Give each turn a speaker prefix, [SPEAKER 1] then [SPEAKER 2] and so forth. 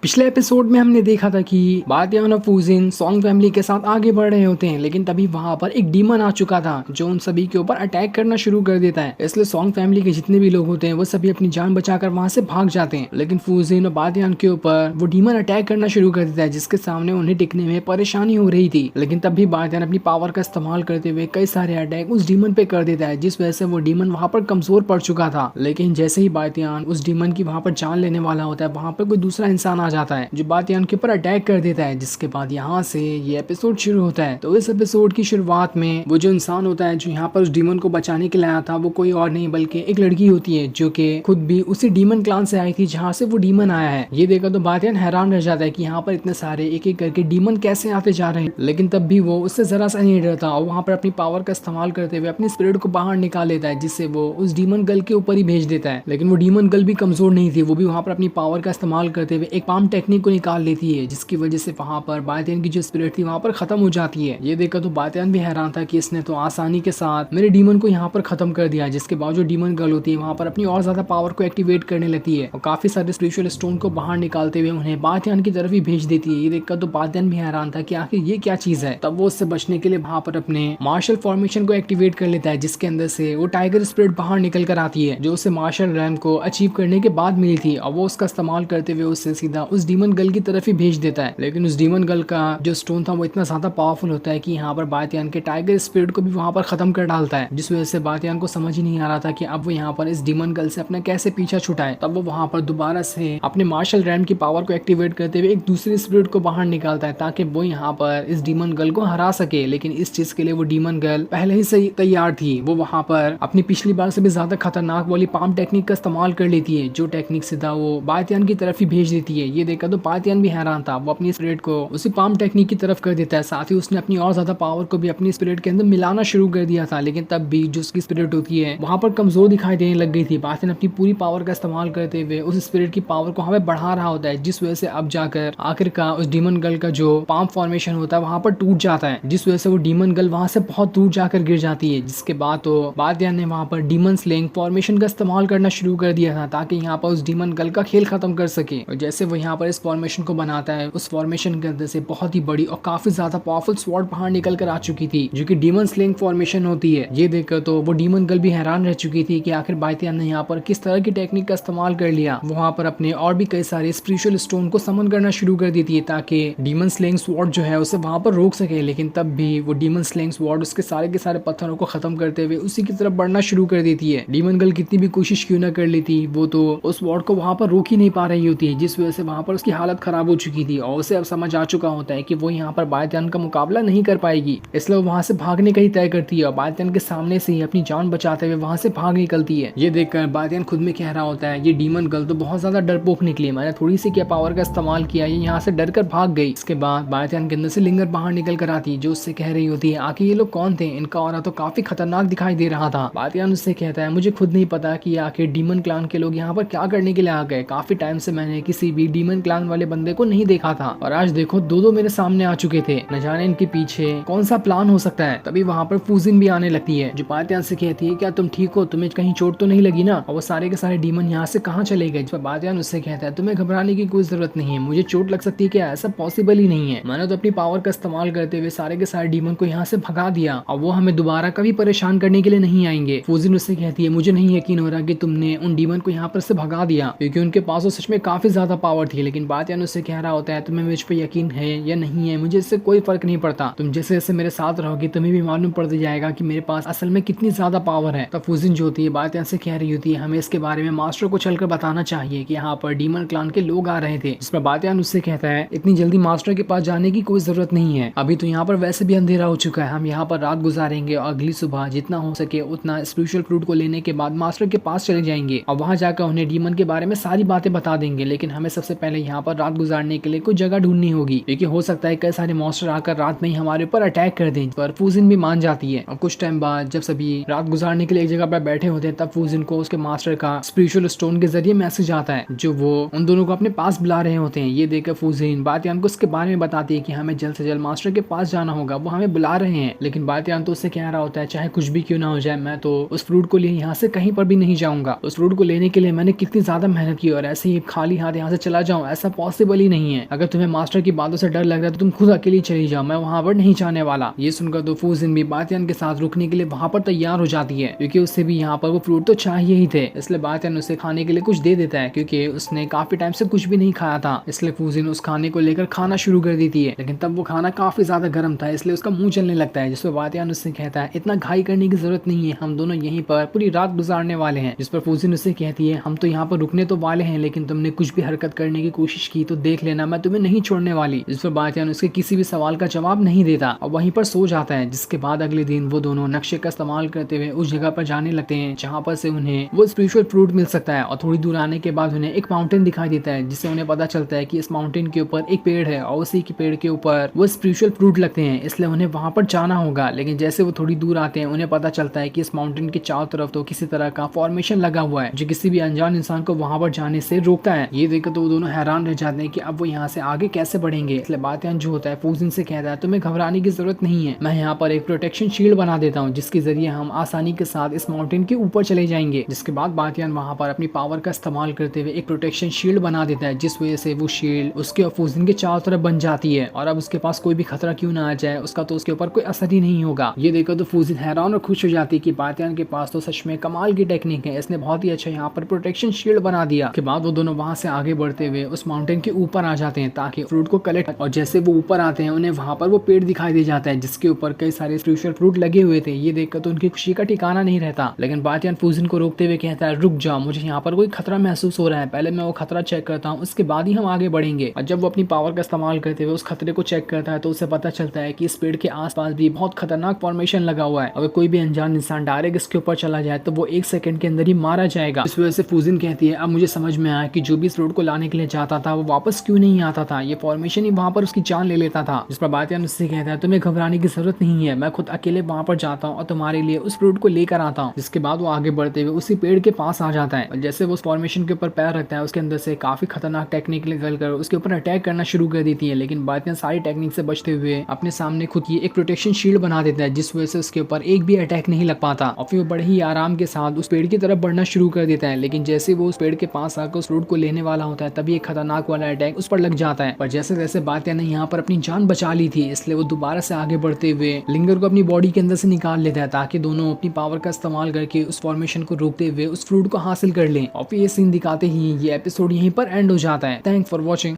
[SPEAKER 1] पिछले एपिसोड में हमने देखा था कि बातियान और फूजिन सॉन्ग फैमिली के साथ आगे बढ़ रहे होते हैं, लेकिन तभी वहां पर एक डीमन आ चुका था जो उन सभी के ऊपर अटैक करना शुरू कर देता है। इसलिए सॉन्ग फैमिली के जितने भी लोग होते हैं वो सभी अपनी जान बचाकर वहां से भाग जाते हैं, लेकिन फूजिन और बातियान के ऊपर वो डीमन अटैक करना शुरू कर देता है जिसके सामने उन्हें टिकने में परेशानी हो रही थी। लेकिन तब भी बातियान अपनी पावर का इस्तेमाल करते हुए कई सारे अटैक उस डीमन पे कर देता है, जिस वजह से वो डीमन वहां पर कमजोर पड़ चुका था। लेकिन जैसे ही बातियान उस डीमन की वहां पर जान लेने वाला होता है, वहां पर कोई दूसरा इंसान आ जाता है जो बातियान के ऊपर अटैक कर देता है, जिसके बाद यहाँ से ये एपिसोड शुरू होता है। तो इस एपिसोड की शुरुआत में वो जो इंसान होता है जो यहाँ पर उस डीमन को बचाने के लिए आया था वो कोई और नहीं बल्कि एक लड़की होती है जो कि खुद भी उसी डीमन क्लान से आई थी जहाँ से वो डीमन आया है। ये देखा तो बातियान हैरान रह जाता है कि यहाँ पर इतने सारे एक एक करके डीमन कैसे आते जा रहे हैं, लेकिन तब भी वो उससे जरा सा नहीं डरता और वहाँ पर अपनी पावर का इस्तेमाल करते हुए अपनी स्पिरिट को बाहर निकाल लेता है, जिससे वो उस डीमन गर्ल के ऊपर ही भेज देता है। लेकिन वो डीमन गर्ल भी कमजोर नहीं थी, वो भी वहाँ पर अपनी पावर का इस्तेमाल करते हुए एक पाम टेक्निक को निकाल लेती है, जिसकी वजह से वहां पर बातियान की जो स्पिरिट थी वहां पर खत्म हो जाती है। ये देखकर तो बातियान भी हैरान था कि इसने तो आसानी के साथ मेरे डीमन को यहाँ पर खत्म कर दिया। जिसके बाद जो डीमन गर्ल होती है वहां पर अपनी और ज्यादा पावर को एक्टिवेट करने लगती है और काफी सारे स्पिरिचुअल स्टोन को बाहर निकालते हुए उन्हें बातियान की तरफ ही भेज देती है। ये देखकर तो बातियान भी हैरान था कि आखिर ये क्या चीज है। तब वो उससे बचने के लिए वहां पर अपने मार्शल फॉर्मेशन को एक्टिवेट कर लेता है, जिसके अंदर से वो टाइगर स्पिरिट बाहर निकल कर आती है जो उसे मार्शल रैंक को अचीव करने के बाद मिली थी, और वो उसका इस्तेमाल करते हुए उससे सीधा उस डीमन गर्ल की तरफ ही भेज देता है। लेकिन उस डीमन गर्ल का जो स्टोन था वो इतना ज्यादा पावरफुल होता है कि यहाँ पर बातियान के टाइगर स्पिरिट को भी वहां पर खत्म कर डालता है, जिस वजह से बातियान को समझ ही नहीं आ रहा था कि अब वो यहाँ पर इस डीमन गर्ल से अपना कैसे पीछा छुटाए। तब वो वहां पर दोबारा से अपने मार्शल रैम की पावर को एक्टिवेट करते हुए एक दूसरे स्पिरिट को बाहर निकालता है ताकि वो यहाँ पर इस डीमन गर्ल को हरा सके। लेकिन इस चीज के लिए वो डीमन गर्ल पहले ही से तैयार थी। वो वहां पर अपनी पिछली बार से भी ज्यादा खतरनाक वाली पाम टेक्निक का इस्तेमाल कर लेती है, जो टेक्निक सीधा वो बातियान की तरफ ही भेज देती है। ये देखा तो बातियान भी हैरान था, वो अपनी स्पिरिट को उसी पाम टेक्निक की तरफ कर देता है। साथ ही उसने अपनी और ज्यादा पावर को भी अपनी स्पिरिट के अंदर मिलाना शुरू कर दिया था, लेकिन तब भी जो उसकी स्पिरिट होती है वहां पर कमजोर दिखाई देने लग गई थी। बातियान अपनी पूरी पावर का इस्तेमाल करते हुए उस स्पिरिट की पावर को हमें बढ़ा रहा होता है, जिस वजह से अब जाकर आखिरकार उस डीमन गर्ल का जो पाम फॉर्मेशन होता है वहां पर टूट जाता है, जिस वजह से वो डीमन गर्ल वहां से बहुत दूर जाकर गिर जाती है। जिसके बाद तो बातियान ने वहां पर डीमन स्लेइंग फॉर्मेशन का इस्तेमाल करना शुरू कर दिया था ताकि यहाँ पर उस डीमन गर्ल का खेल खत्म कर सके। और जैसे वो यहाँ पर इस फॉर्मेशन को बनाता है, उस फॉर्मेशन के अंदर से बहुत ही बड़ी और काफी ज्यादा पावरफुल स्वॉर्ड बाहर निकल कर आ चुकी थी, जो कि डीमन स्लेइंग फॉर्मेशन होती है। ये देखकर तो वो डीमन गर्ल भी हैरान रह चुकी थी कि आखिर बातियान ने यहाँ पर किस तरह की टेक्निक का इस्तेमाल कर लिया। वहां पर अपने और भी कई सारे स्पिरिचुअल स्टोन को समन करना शुरू कर दी थी ताकि डीमन स्लेइंग स्वॉर्ड जो है उसे वहां पर रोक सके। लेकिन तब भी वो डीमन स्लेइंग स्वॉर्ड उसके सारे के सारे पत्थरों को खत्म करते हुए उसी की तरफ बढ़ना शुरू कर देती है। डीमन गर्ल कितनी भी कोशिश क्यों न कर लेती, वो तो उस स्वॉर्ड को वहां पर रोक ही नहीं पा रही होती है, जिस वजह से वहां पर उसकी हालत खराब हो चुकी थी और उसे अब समझ आ चुका होता है कि वो यहाँ पर बातियान का मुकाबला नहीं कर पाएगी। इसलिए वो वहां से भागने का ही तय करती है और बातियान के सामने से ही अपनी जान बचाते हुए वहां से भाग निकलती है। ये देखकर बातियान खुद में कह रहा होता है, ये डीमन गर्ल तो बहुत ज्यादा डरपोक निकली, मैंने थोड़ी सी क्या पावर का इस्तेमाल किया, ये यहाँ से डर कर भाग गई। इसके बाद बातियान के अंदर से लिंगर बाहर निकल कर आती है जो उससे कह रही होती है, आखिर ये लोग कौन थे, इनका ऑरा तो काफी खतरनाक दिखाई दे रहा था। बातियान उससे कहता है, मुझे खुद नहीं पता कि आखिर डीमन क्लान के लोग यहाँ पर क्या करने के लिए आ गए। काफी टाइम से मैंने किसी भी डीमन क्लान वाले बंदे को नहीं देखा था और आज देखो दो मेरे सामने आ चुके थे, न जाने इनके पीछे कौन सा प्लान हो सकता है। तभी वहां पर फूजिन भी आने लगती है जो बातियान से कहती है, क्या तुम ठीक हो, तुम्हें कहीं चोट तो नहीं लगी ना। और वो सारे के सारे डीमन यहाँ से कहाँ चले गए। बातियान उससे कहता है, तुम्हें घबराने की कोई जरूरत नहीं है, मुझे चोट लग सकती है क्या, ऐसा पॉसिबल ही नहीं है। मैंने तो अपनी पावर का इस्तेमाल करते हुए सारे के सारे डीमन को यहाँ से भगा दिया और वो हमें दोबारा कभी परेशान करने के लिए नहीं आएंगे। फूजिन उससे कहती है, मुझे नहीं यकीन हो रहा कि तुमने उन डीमन को यहाँ पर से भगा दिया, क्योंकि उनके पास तो सच में काफी ज्यादा पावर थी। लेकिन बातियान उससे कह रहा होता है, तुम्हें मुझ पर यकीन है या नहीं है, मुझे इससे कोई फर्क नहीं पड़ता, तुम जैसे जैसे मेरे साथ रहोगे तुम्हें भी मालूम पड़ जाएगा कि मेरे पास असल में कितनी ज्यादा पावर है। तब फूजिन जो होती है बातियान से कह रही होती है, हमें इसके बारे में मास्टर को चलकर बताना चाहिए कि यहाँ पर डीमन क्लान के लोग आ रहे थे। जिस पर बातियान उससे कहता है, इतनी जल्दी मास्टर के पास जाने की कोई जरूरत नहीं है, अभी तो यहाँ पर वैसे भी अंधेरा हो चुका है, हम यहाँ पर रात गुजारेंगे और अगली सुबह जितना हो सके उतना स्पिरिचुअल फ्रूट को लेने के बाद मास्टर के पास चले जाएंगे और वहां जाकर उन्हें डीमन के बारे में सारी बातें बता देंगे। लेकिन हमें सबसे पहले यहाँ पर रात गुजारने के लिए कोई जगह ढूंढनी होगी, क्योंकि हो सकता है कई सारे मॉन्स्टर आकर रात में ही हमारे ऊपर अटैक कर दें। पर फूजिन भी मान जाती है और कुछ टाइम बाद जब सभी रात गुजारने के लिए एक जगह पर बैठे होते हैं तब फूजिन को उसके मास्टर का स्पिरिचुअल स्टोन के जरिए मैसेज आता है जो वो उन दोनों को अपने पास बुला रहे होते हैं। ये देखकर फूजिन बातियान को उसके बारे में बताती है कि हमें जल्द से जल्द मास्टर के पास जाना होगा, वो हमें बुला रहे हैं। लेकिन बातियान तो उससे कह रहा होता है, चाहे कुछ भी क्यों ना हो जाए, मैं तो उस फ्रूट को लिए यहाँ से कहीं पर भी नहीं जाऊंगा। उस फ्रूट को लेने के लिए मैंने कितनी ज्यादा मेहनत की और ऐसे ही खाली हाथ यहाँ से चला जाऊँ, ऐसा पॉसिबल ही नहीं है। अगर तुम्हें मास्टर की बातों से डर लग रहा है तो तुम खुद अकेली चली जाओ, मैं वहाँ पर नहीं जाने वाला। ये सुनकर तो फूजिन भी बातियान के साथ रुकने के लिए वहाँ पर तैयार हो जाती है, क्योंकि उससे भी यहाँ पर वो फ्रूट तो चाहिए ही थे। इसलिए बातियान उसे खाने के लिए कुछ दे देता है, क्योंकि उसने काफी टाइम से कुछ भी नहीं खाया था। इसलिए फूजिन उस खाने को लेकर खाना शुरू कर देती है, लेकिन तब वो खाना काफी ज्यादा गर्म था, इसलिए उसका मुंह जलने लगता है। जिसपे बातियान उससे कहता है इतना घाई करने की जरूरत नहीं है, हम दोनों यहीं पर पूरी रात गुजारने वाले हैं। जिस पर फूजिन उससे कहती है हम तो यहाँ पर रुकने तो वाले हैं, लेकिन तुमने कुछ भी हरकत करने की कोशिश की तो देख लेना, मैं तुम्हें नहीं छोड़ने वाली। जिस पर बातियान उसके किसी भी सवाल का जवाब नहीं देता और वहीं पर सो जाता है। जिसके बाद अगले दिन वो दोनों नक्शे का इस्तेमाल करते हुए उस जगह पर जाने लगते हैं जहाँ पर से उन्हें वो स्पिरिचुअल फ्रूट मिल सकता है। और थोड़ी दूर आने के बाद उन्हें एक माउंटेन दिखाई देता है, जिससे उन्हें पता चलता है कि इस माउंटेन के ऊपर एक पेड़ है और उसी के पेड़ के ऊपर वो स्पिरिचुअल फ्रूट लगते हैं, इसलिए उन्हें वहां पर जाना होगा। लेकिन जैसे वो थोड़ी दूर आते हैं उन्हें पता चलता है कि इस माउंटेन के चारों तरफ तो किसी तरह का फॉर्मेशन लगा हुआ है, जो किसी भी अनजान इंसान को वहां पर जाने से रोकता है। ये देखकर तो वो दोनों हैरान रह जाते हैं कि अब वो यहाँ से आगे कैसे बढ़ेंगे। इसलिए बातियान जो होता है फूजिन से कहता है तुम्हें घबराने की जरूरत नहीं है, मैं यहाँ पर एक प्रोटेक्शन शील्ड बना देता हूँ, जिसके जरिए हम आसानी के साथ इस माउंटेन के ऊपर चले जाएंगे। जिसके बाद बातियान वहां पर अपनी पावर का इस्तेमाल करते हुए एक प्रोटेक्शन शील्ड बना देता है, जिस वजह से वो शील्ड उसके और फूजिन के चारों तरफ बन जाती है, और अब उसके पास कोई भी खतरा क्यों ना आ जाए उसका तो उसके ऊपर कोई असर ही नहीं होगा। ये देखकर तो फूजिन हैरान और खुश हो जाती है कि बातियान के पास तो सच में कमाल की टेक्निक है, इसने बहुत ही अच्छा यहाँ पर प्रोटेक्शन शील्ड बना दिया। के बाद वो दोनों वहां से आगे बढ़ते हुए उस माउंटेन के ऊपर आ जाते हैं ताकि फ्रूट को कलेक्ट, और जैसे वो ऊपर आते हैं उन्हें वहां पर वो पेड़ दिखाई दे जाता है जिसके ऊपर कई सारे स्पिरिचुअल फ्रूट लगे हुए थे। ये देखकर तो उनकी खुशी का ठिकाना नहीं रहता, लेकिन बातियान फूजिन को रोकते हुए कहता है रुक जाओ, मुझे यहाँ पर कोई खतरा महसूस हो रहा है, पहले मैं वो खतरा चेक करता हूँ, उसके बाद ही हम आगे बढ़ेंगे। और जब वो अपनी पावर का इस्तेमाल करते हुए उस खतरे को चेक करता है तो उसे पता चलता है कि इस पेड़ के आसपास भी बहुत खतरनाक फॉर्मेशन लगा हुआ है, अगर कोई भी अनजान इंसान डायरेक्ट इसके ऊपर चला जाए तो वो 1 सेकंड के अंदर ही मारा जाएगा। इस वजह से फूजिन कहती है अब मुझे समझ में आया कि जो भी इस रोड को लाने के लिए जाता था वो वापस क्यों नहीं आता था, ये फॉर्मेशन ही वहां पर उसकी जान ले लेता था। जिस पर बातियान उससे कहता है तुम्हें घबराने की जरूरत नहीं है, मैं खुद अकेले वहां पर जाता हूँ और तुम्हारे लिए उस फ्रूट को लेकर आता हूँ। जिसके बाद वो आगे बढ़ते हुए उसी पेड़ के पास आ जाता है, और जैसे वो उस फॉर्मेशन के ऊपर पैर रखता है उसके अंदर से काफी खतरनाक टेक्निक निकल कर उसके ऊपर अटैक करना शुरू कर देती है। लेकिन बातियान सारी टेक्निक से बचते हुए अपने सामने खुद ही एक प्रोटेक्शन शील्ड बना देता है, जिस वजह से उसके ऊपर एक भी अटैक नहीं लग पाता, और फिर वो बड़े ही आराम के साथ उस पेड़ की तरफ बढ़ना शुरू कर देता है। लेकिन जैसे वो उस पेड़ के पास आकर उस फ्रूट को लेने वाला होता है तभी एक खतरनाक वाला अटैक उस पर लग जाता है। पर जैसे जैसे बातियान ने यहाँ पर अपनी जान बचा ली थी, इसलिए वो दोबारा से आगे बढ़ते हुए लिंगर को अपनी बॉडी के अंदर से निकाल लेता है ताकि दोनों अपनी पावर का इस्तेमाल करके उस फॉर्मेशन को रोकते हुए उस फ्रूट को हासिल कर लें। और फिर ये सीन दिखाते ही ये एपिसोड यहीं पर एंड हो जाता है। Thanks for watching.